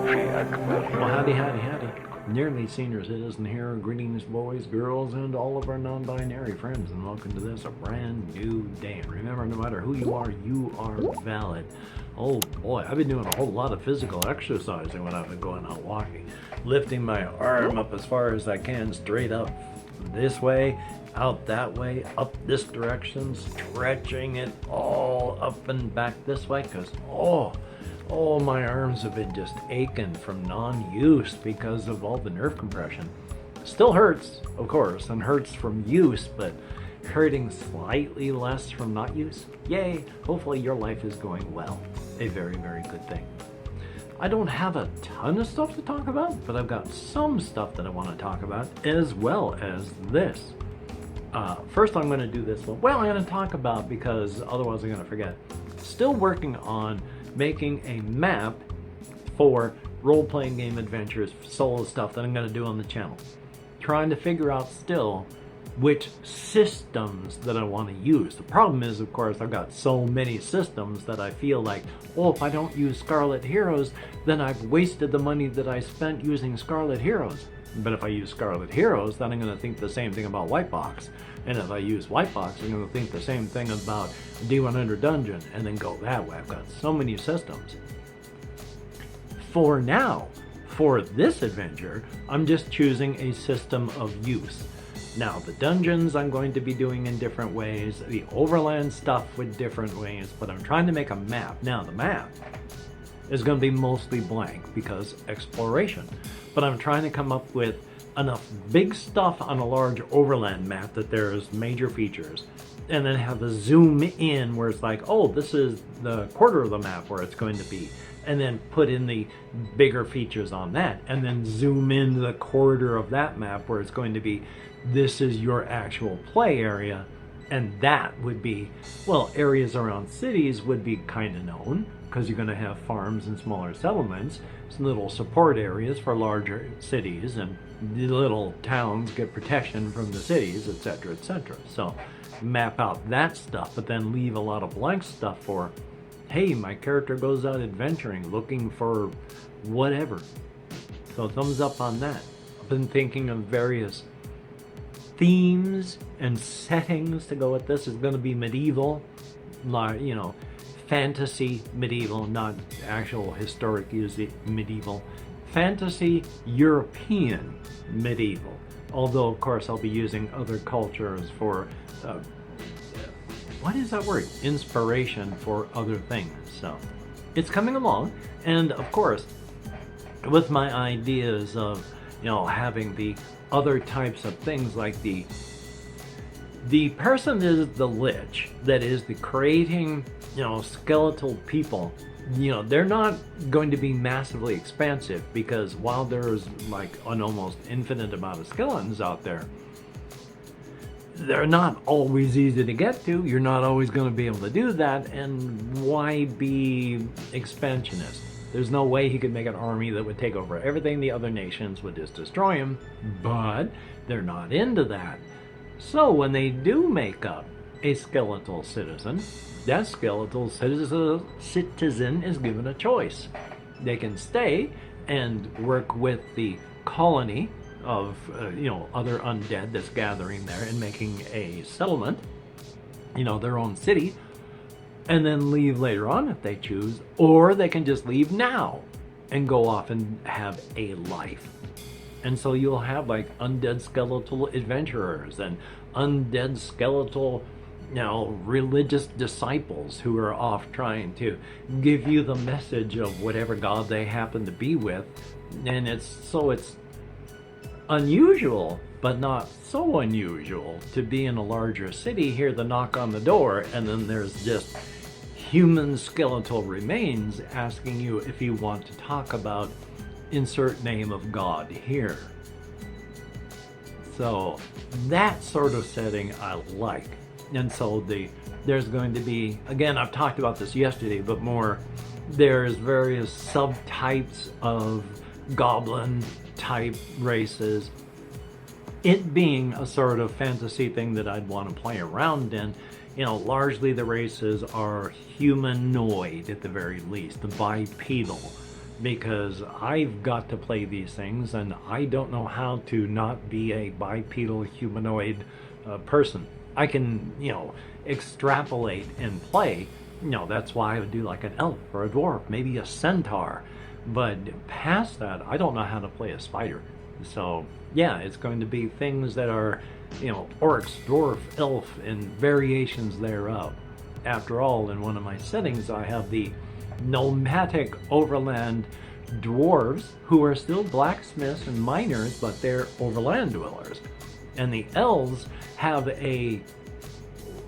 Well, howdy, howdy, howdy. Nearly senior citizen here. Greetings, boys, girls, and all of our non-binary friends, and welcome to this, a brand new day. And remember, no matter who you are valid. Oh boy, I've been doing a whole lot of physical exercising when I've been going out walking. Lifting my arm up as far as I can, straight up this way, out that way, up this direction, stretching it all up and back this way, because oh, my arms have been just aching from non-use because of all the nerve compression. Still hurts, of course, and hurts from use, but hurting slightly less from not use. Yay! Hopefully your life is going well. A very, very good thing. I don't have a ton of stuff to talk about, but I've got some stuff that I want to talk about, as well as this. First I'm going to do this one. Well, I'm going to talk about, because otherwise I'm going to forget. Still working on making a map for role-playing game adventures, solo stuff that I'm going to do on the channel. Trying to figure out still which systems that I want to use. The problem is, of course, I've got so many systems that I feel like, oh, if I don't use Scarlet Heroes, then I've wasted the money that I spent using Scarlet Heroes. But if I use Scarlet Heroes, then I'm going to think the same thing about White Box. And if I use White Box, I'm going to think the same thing about D100 Dungeon, and then go that way. I've got so many systems. For now, for this adventure, I'm just choosing a system of use. Now, the dungeons I'm going to be doing in different ways, the overland stuff with different ways, but I'm trying to make a map. Now, the map is going to be mostly blank because exploration. But I'm trying to come up with enough big stuff on a large overland map that there's major features, and then have a zoom in where it's like, oh, this is the quarter of the map where it's going to be, and then put in the bigger features on that, and then zoom into the quarter of that map where it's going to be, this is your actual play area. And that would be, well, areas around cities would be kind of known, because you're going to have farms and smaller settlements, some little support areas for larger cities, and the little towns get protection from the cities, etc., etc. So map out that stuff, but then leave a lot of blank stuff for, hey, my character goes out adventuring, looking for whatever. So thumbs up on that. I've been thinking of various themes and settings to go with this. It's going to be medieval, you know, fantasy medieval, not actual historic medieval. Fantasy European medieval. Although, of course, I'll be using other cultures for, what is that word? Inspiration for other things. So it's coming along. And of course, with my ideas of, you know, having the other types of things like the person is the lich, that is the creating, you know, skeletal people. You know, they're not going to be massively expansive, because while there's like an almost infinite amount of skeletons out there, they're not always easy to get to. You're not always going to be able to do that, and why be expansionist? There's no way he could make an army that would take over everything. The other nations would just destroy him, but they're not into that. So when they do make up a skeletal citizen, that skeletal citizen is given a choice. They can stay and work with the colony of you know, other undead that's gathering there and making a settlement, you know, their own city, and then leave later on if they choose, or they can just leave now and go off and have a life. And so you'll have like undead skeletal adventurers and undead skeletal, you know, religious disciples who are off trying to give you the message of whatever god they happen to be with. And it's unusual, but not so unusual to be in a larger city, hear the knock on the door, and then there's just human skeletal remains asking you if you want to talk about insert name of God here. So that sort of setting I like. And so there's going to be, again, I've talked about this yesterday, but more, there's various subtypes of goblin type races. It being a sort of fantasy thing that I'd want to play around in, you know, largely the races are humanoid at the very least, the bipedal. because I've got to play these things and I don't know how to not be a bipedal humanoid person. I can, extrapolate and play. That's why I would do like an elf or a dwarf, maybe a centaur. But past that, I don't know how to play a spider. So yeah, it's going to be things that are, orcs, dwarf, elf, and variations thereof. After all, in one of my settings, I have the nomadic overland dwarves who are still blacksmiths and miners, but they're overland dwellers. And the elves have a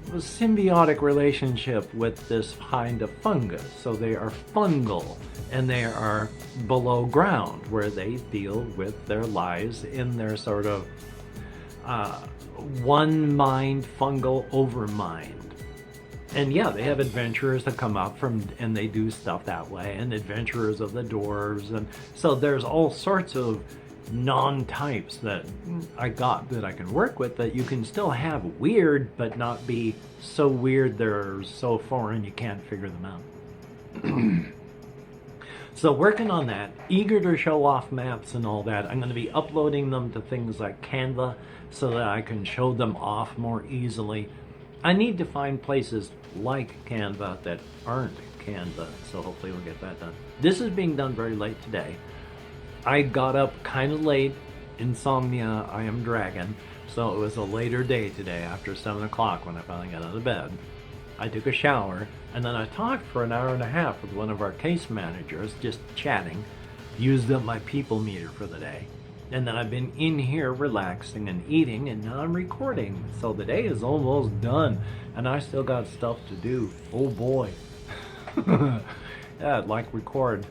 symbiotic relationship with this kind of fungus. So they are fungal, and they are below ground, where they deal with their lives in their sort of one mind fungal overmind. And yeah, they have adventurers that come up from, and they do stuff that way, and adventurers of the dwarves, and so there's all sorts of non-types that I got that I can work with, that you can still have weird, but not be so weird they're so foreign you can't figure them out. So working on that, eager to show off maps and all that. I'm going to be uploading them to things like Canva so that I can show them off more easily. I need to find places like Canva that aren't Canva, so hopefully we'll get that done. This is being done very late today. I got up kind of late, insomnia, I am dragon, so it was a later day today after 7 o'clock when I finally got out of bed. I took a shower, and then I talked for an hour and a half with one of our case managers, just chatting, used up my people meter for the day. And then I've been in here relaxing and eating, and now I'm recording. So the day is almost done, and I still got stuff to do. Oh boy. Yeah, I'd like record.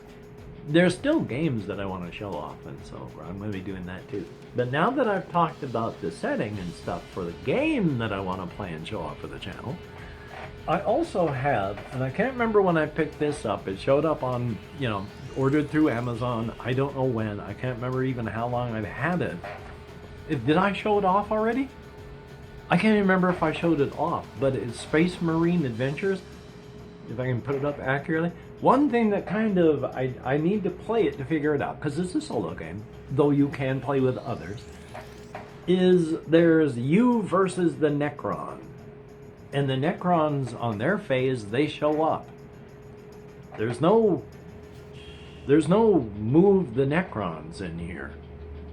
There's still games that I want to show off, and so I'm going to be doing that too. But now that I've talked about the setting and stuff for the game that I want to play and show off for the channel, I also have, and I can't remember when I picked this up, it showed up on, ordered through Amazon. I don't know when. I can't remember even how long I've had it. Did I show it off already? I can't even remember if I showed it off, but it's Space Marine Adventures, if I can put it up accurately. One thing that kind of, I need to play it to figure it out, because it's a solo game, though you can play with others, is there's you versus the Necron. And the Necrons on their phase, they show up. There's no move the Necrons in here.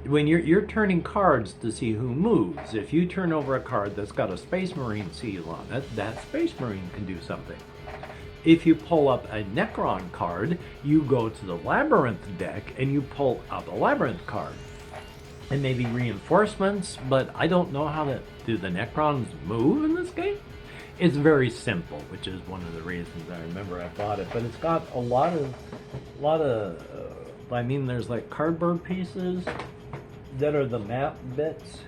When you're turning cards to see who moves, if you turn over a card that's got a Space Marine seal on it, that Space Marine can do something. If you pull up a Necron card, you go to the Labyrinth deck and you pull out the Labyrinth card. And maybe reinforcements, but I don't know how to do the Necrons move in this game. It's very simple, which is one of the reasons I remember I bought it. But it's got a lot of I mean, there's like cardboard pieces that are the map bits.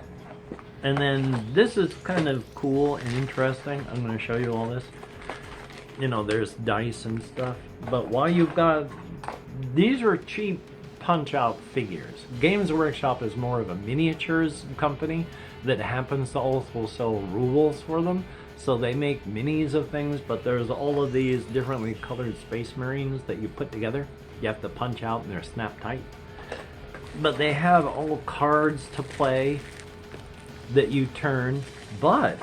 And then this is kind of cool and interesting. I'm going to show you all this. There's dice and stuff. But while you've got, these are cheap punch-out figures. Games Workshop is more of a miniatures company that happens to also sell rules for them. So they make minis of things, but there's all of these differently colored Space Marines that you put together. You have to punch out and they're snap tight. But they have all cards to play that you turn, but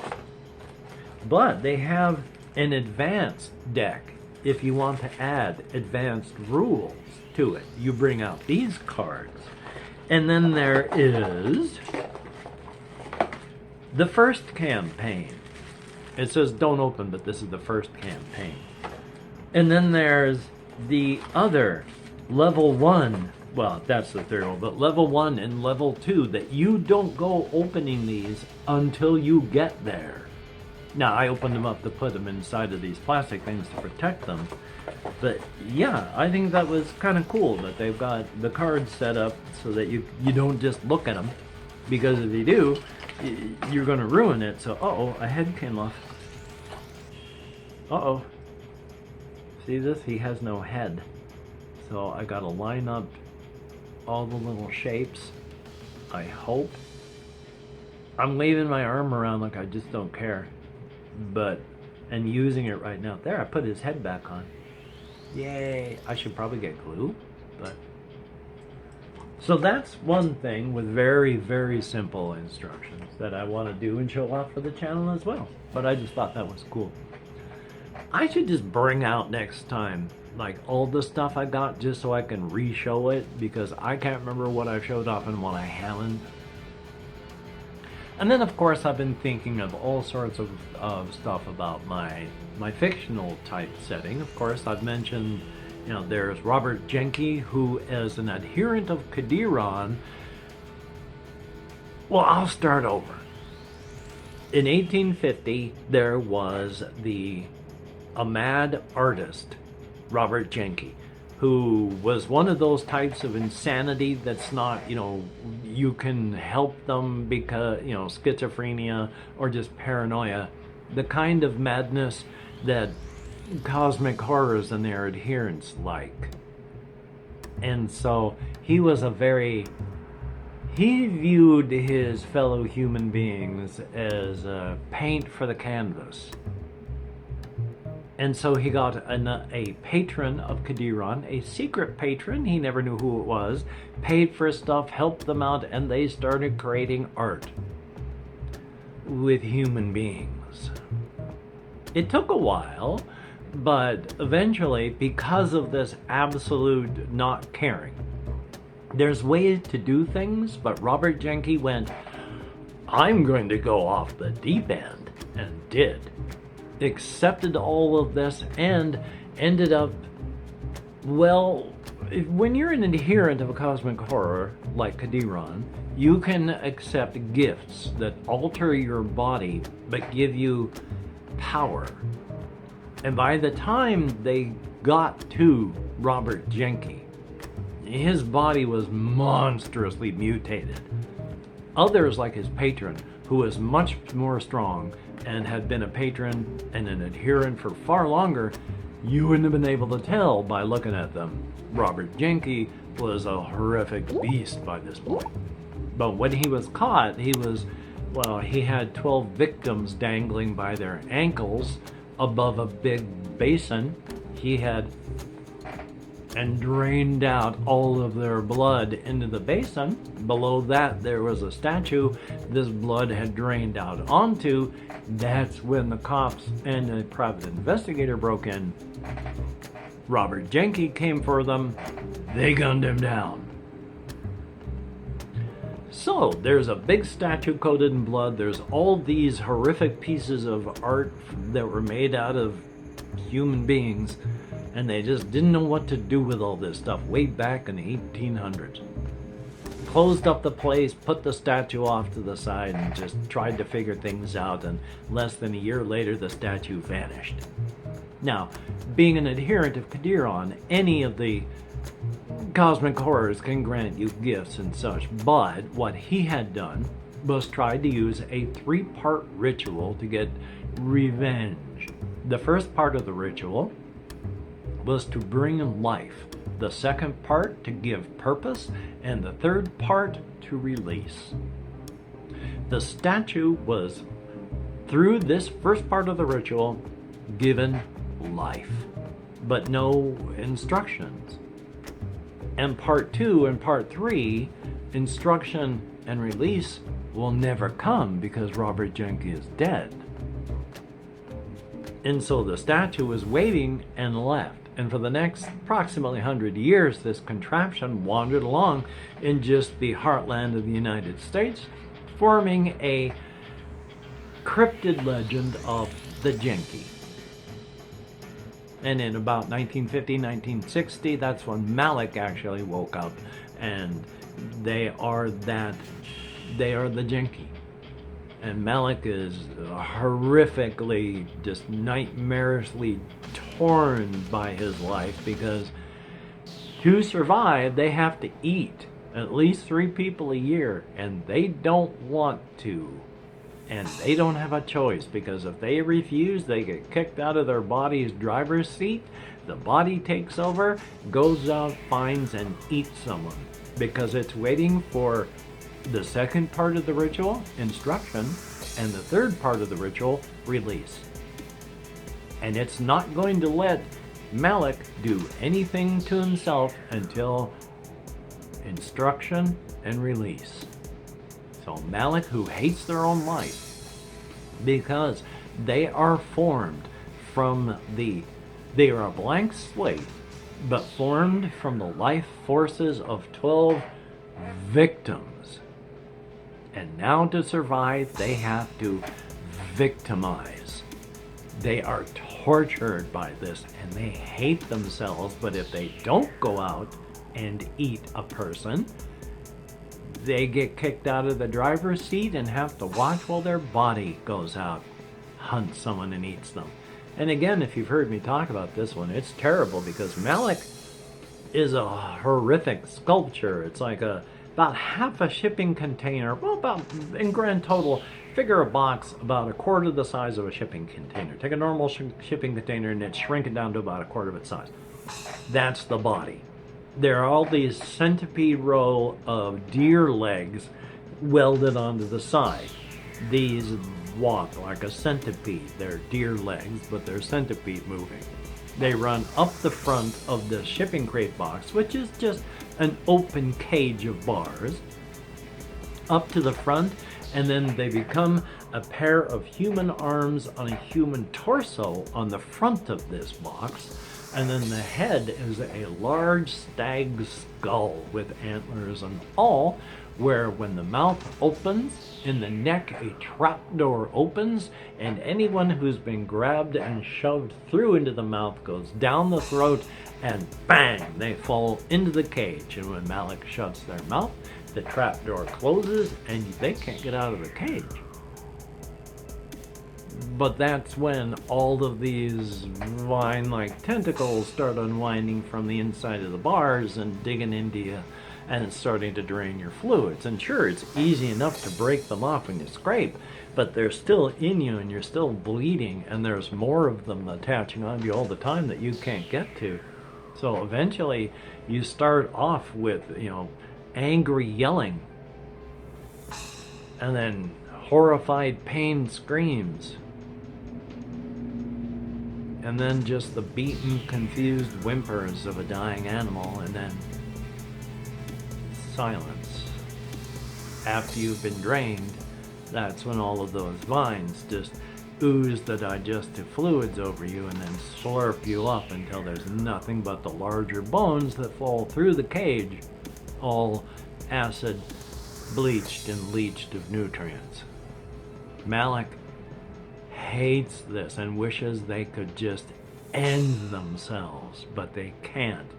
they have an advanced deck. If you want to add advanced rules to it, you bring out these cards. And then there is the first campaign. It says don't open, but this is the first campaign. And then there's the other level 1, well, that's the third one, but level 1 and level 2 that you don't go opening these until you get there. Now, I opened them up to put them inside of these plastic things to protect them. But yeah, I think that was kind of cool that they've got the cards set up so that you don't just look at them. Because if you do, you're going to ruin it. So, uh-oh, a head came off. Uh-oh. See this? He has no head. So I got to line up all the little shapes. I hope. I'm waving my arm around like I just don't care. But, and using it right now. There, I put his head back on. Yay. I should probably get glue. But so that's one thing with very, very simple instructions that I want to do and show off for the channel as well. But I just thought that was cool. I should just bring out next time like all the stuff I got just so I can re-show it, because I can't remember what I've showed off and what I haven't. And then of course I've been thinking of all sorts of stuff about my fictional type setting. Of course I've mentioned, you know, there's Robert Jenke, who is an adherent of Qadiron. Well, I'll start over. In 1850 there was a mad artist, Robert Jenke, who was one of those types of insanity that's not, you know, you can help them because, you know, schizophrenia or just paranoia, the kind of madness that cosmic horrors and their adherents like. And so he was he viewed his fellow human beings as paint for the canvas. And so he got a patron of Qadiron, a secret patron, he never knew who it was, paid for stuff, helped them out, and they started creating art with human beings. It took a while, but eventually, because of this absolute not caring, there's ways to do things, but Robert Jenke went, I'm going to go off the deep end, and did. Accepted all of this and ended up, well, when you're an adherent of a cosmic horror like Qadiron, you can accept gifts that alter your body but give you power. And by the time they got to Robert Jenke, his body was monstrously mutated. Others, like his patron, who was much more strong and had been a patron and an adherent for far longer, you wouldn't have been able to tell by looking at them. Robert Jenke was a horrific beast by this point. But when he was caught, he had 12 victims dangling by their ankles above a big basin. He had and drained out all of their blood into the basin. Below that there was a statue this blood had drained out onto. That's when the cops and a private investigator broke in. Robert Jenke came for them. They gunned him down. So there's a big statue coated in blood. There's all these horrific pieces of art that were made out of human beings, and they just didn't know what to do with all this stuff way back in the 1800s. Closed up the place, put the statue off to the side, and just tried to figure things out, and less than a year later the statue vanished. Now, being an adherent of Qadiron, any of the cosmic horrors can grant you gifts and such, but what he had done was tried to use a 3-part ritual to get revenge. The first part of the ritual was to bring life, the second part to give purpose, and the third part to release. The statue was, through this first part of the ritual, given life, but no instructions. And part 2 and part 3, instruction and release, will never come because Robert Jenke is dead. And so the statue was waiting and left. And for the next approximately 100 years, this contraption wandered along in just the heartland of the United States, forming a cryptid legend of the Jenke. And in about 1950, 1960, that's when Malik actually woke up, and they are the Jenke. And Malik is horrifically, just nightmarishly torn by his life, because to survive they have to eat at least 3 people a year, and they don't want to, and they don't have a choice, because if they refuse, they get kicked out of their body's driver's seat. The body takes over, goes out, finds and eats someone, because it's waiting for the second part of the ritual, instruction, and the third part of the ritual, release. And it's not going to let Malik do anything to himself until instruction and release. So Malik, who hates their own life, because they are formed from they are a blank slate, but formed from the life forces of 12 victims. And now to survive, they have to victimize. They are tortured by this and they hate themselves, but if they don't go out and eat a person, they get kicked out of the driver's seat and have to watch while their body goes out, hunts someone and eats them. And again, if you've heard me talk about this one, it's terrible because Malik is a horrific sculpture. It's like about half a shipping container, well, about in grand total, figure a box about a quarter the size of a shipping container. Take a normal shipping container and then shrink it down to about a quarter of its size. That's the body. There are all these centipede row of deer legs welded onto the side. These walk like a centipede. They're deer legs, but they're centipede moving. They run up the front of the shipping crate box, which is just an open cage of bars, up to the front, and then they become a pair of human arms on a human torso on the front of this box. And then the head is a large stag skull with antlers and all, where when the mouth opens, in the neck a trapdoor opens, and anyone who's been grabbed and shoved through into the mouth goes down the throat, and bang, they fall into the cage. And when Malik shuts their mouth, the trapdoor closes and they can't get out of the cage. But that's when all of these vine-like tentacles start unwinding from the inside of the bars and digging into you and starting to drain your fluids. And sure, it's easy enough to break them off when you scrape, but they're still in you and you're still bleeding, and there's more of them attaching onto you all the time that you can't get to. So eventually you start off with, angry yelling, and then horrified pain screams, and then just the beaten, confused whimpers of a dying animal, and then silence. After you've been drained, that's when all of those vines just ooze the digestive fluids over you and then slurp you up until there's nothing but the larger bones that fall through the cage, all acid bleached and leached of nutrients. Malik hates this and wishes they could just end themselves, but they can't.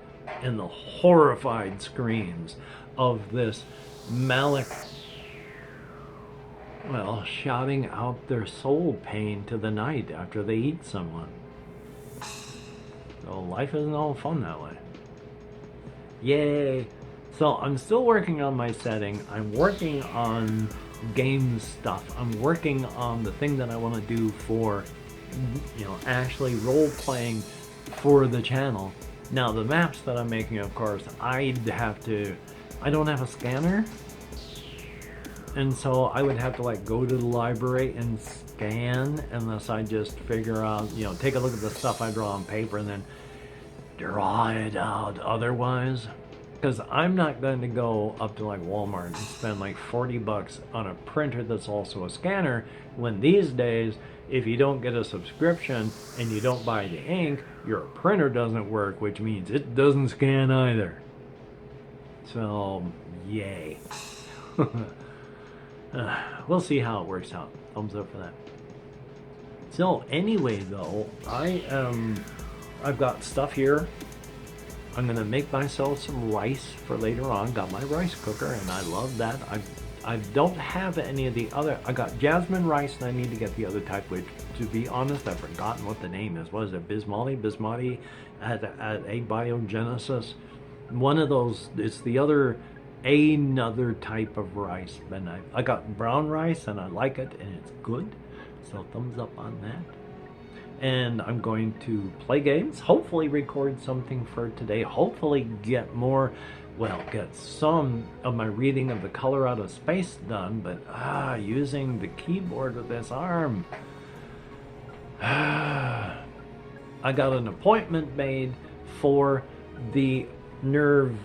And the horrified screams of this Malik, shouting out their soul pain to the night after they eat someone. So life isn't all fun that way. Yay! So I'm still working on my setting. I'm working on game stuff. I'm working on the thing that I want to do for, actually role-playing for the channel. Now the maps that I'm making, of course, I don't have a scanner. And so I would have to go to the library and scan, unless I just figure out, take a look at the stuff I draw on paper and then draw it out otherwise. Because I'm not going to go up to Walmart and spend $40 on a printer that's also a scanner, when these days, if you don't get a subscription and you don't buy the ink, your printer doesn't work, which means it doesn't scan either. So, yay. We'll see how it works out. Thumbs up for that. So anyway, though, I've got stuff here. I'm gonna make myself some rice for later on. Got my rice cooker, and I love that. I don't have any of the other. I got jasmine rice, and I need to get the other type, which, to be honest, I've forgotten what the name is. What is it? Basmati at Abiogenesis. One of those. It's the other. Another type of rice. And I got brown rice and I like it and it's good, so thumbs up on that. And I'm going to play games, hopefully record something for today, hopefully get some of my reading of The Color Out of Space done, but using the keyboard with this arm, I got an appointment made for the nerve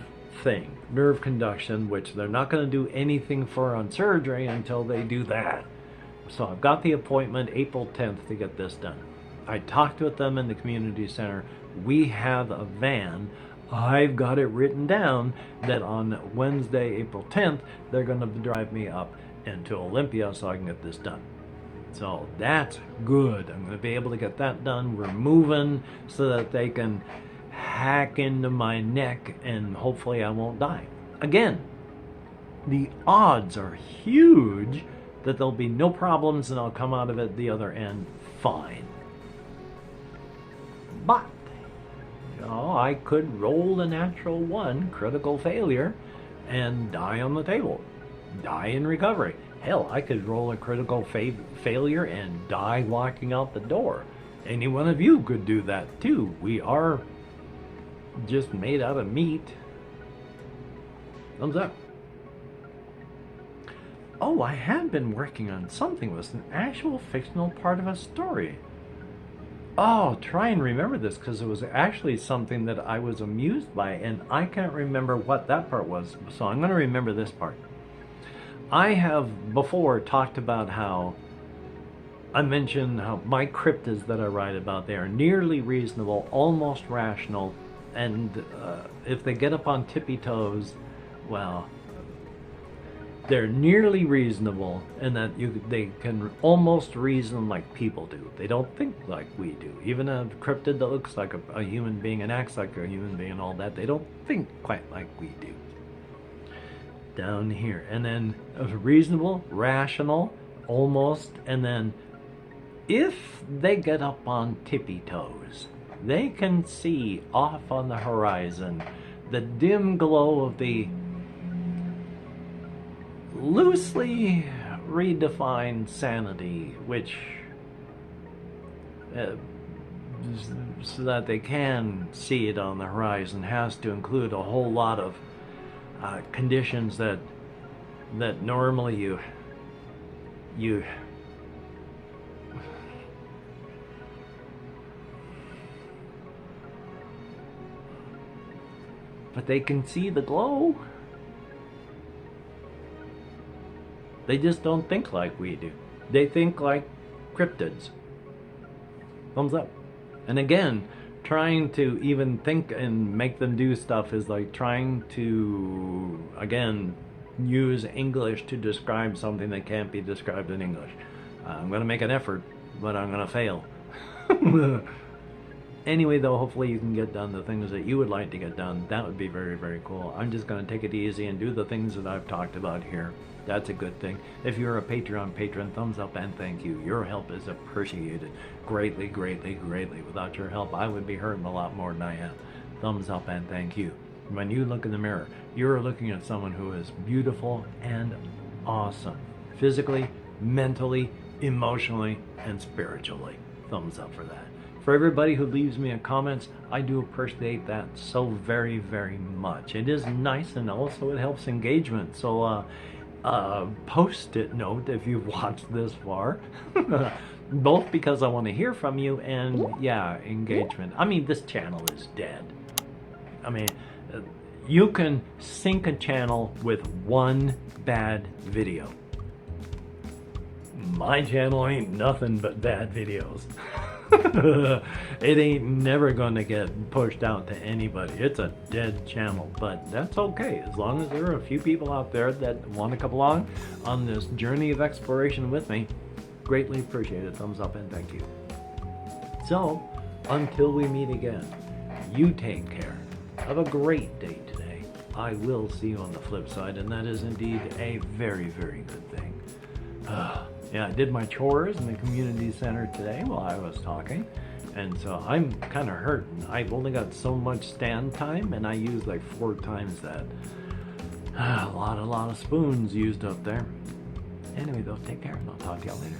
thing, nerve conduction, which they're not going to do anything for on surgery until they do that. So I've got the appointment April 10th to get this done. I talked with them in the community center. We have a van. I've got it written down that on Wednesday, April 10th, they're going to drive me up into Olympia so I can get this done. So that's good. I'm going to be able to get that done. We're moving so that they can hack into my neck and hopefully I won't die. Again, the odds are huge that there'll be no problems and I'll come out of it the other end fine. But, you know, I could roll a natural 1, critical failure, and die on the table. Die in recovery. Hell, I could roll a critical failure and die walking out the door. Any one of you could do that too. We are just made out of meat. Thumbs up. Oh, I had been working on something that was an actual fictional part of a story. Oh, try and remember this, because it was actually something that I was amused by, and I can't remember what that part was, so I'm going to remember this part. I have before talked about how I mentioned how my cryptids that I write about, they are nearly reasonable, almost rational, and if they get up on tippy toes, well, they're nearly reasonable, and that they can almost reason like people do. They don't think like we do. Even a cryptid that looks like a human being and acts like a human being and all that, they don't think quite like we do. Down here. And then reasonable, rational, almost, and then if they get up on tippy toes, they can see off on the horizon the dim glow of the loosely redefined sanity, which so that they can see it on the horizon has to include a whole lot of conditions that normally you but they can see the glow. They just don't think like we do. They think like cryptids. Thumbs up. And again, trying to even think and make them do stuff is like trying to, again, use English to describe something that can't be described in English. I'm going to make an effort, but I'm going to fail. Anyway, though, hopefully you can get done the things that you would like to get done. That would be very, very cool. I'm just going to take it easy and do the things that I've talked about here. That's a good thing. If you're a Patreon patron, thumbs up and thank you. Your help is appreciated greatly, greatly, greatly. Without your help, I would be hurting a lot more than I am. Thumbs up and thank you. When you look in the mirror, you're looking at someone who is beautiful and awesome. Physically, mentally, emotionally, and spiritually. Thumbs up for that. For everybody who leaves me a comments, I do appreciate that so very, very much. It is nice, and also it helps engagement. So, post-it note if you've watched this far. Both because I want to hear from you and, yeah, engagement. I mean, this channel is dead. I mean, you can sink a channel with one bad video. My channel ain't nothing but bad videos. It ain't never gonna get pushed out to anybody. It's a dead channel, but that's okay as long as there are a few people out there that want to come along on this journey of exploration with me. Greatly appreciated. Thumbs up and thank you. So until we meet again, you take care. Have a great day today. I will see you on the flip side, and that is indeed a very, very good thing. Yeah, I did my chores in the community center today while I was talking, and so I'm kind of hurting. I've only got so much stand time, and I used like 4 times that. A lot of spoons used up there. Anyway, though, take care, and I'll talk to y'all later.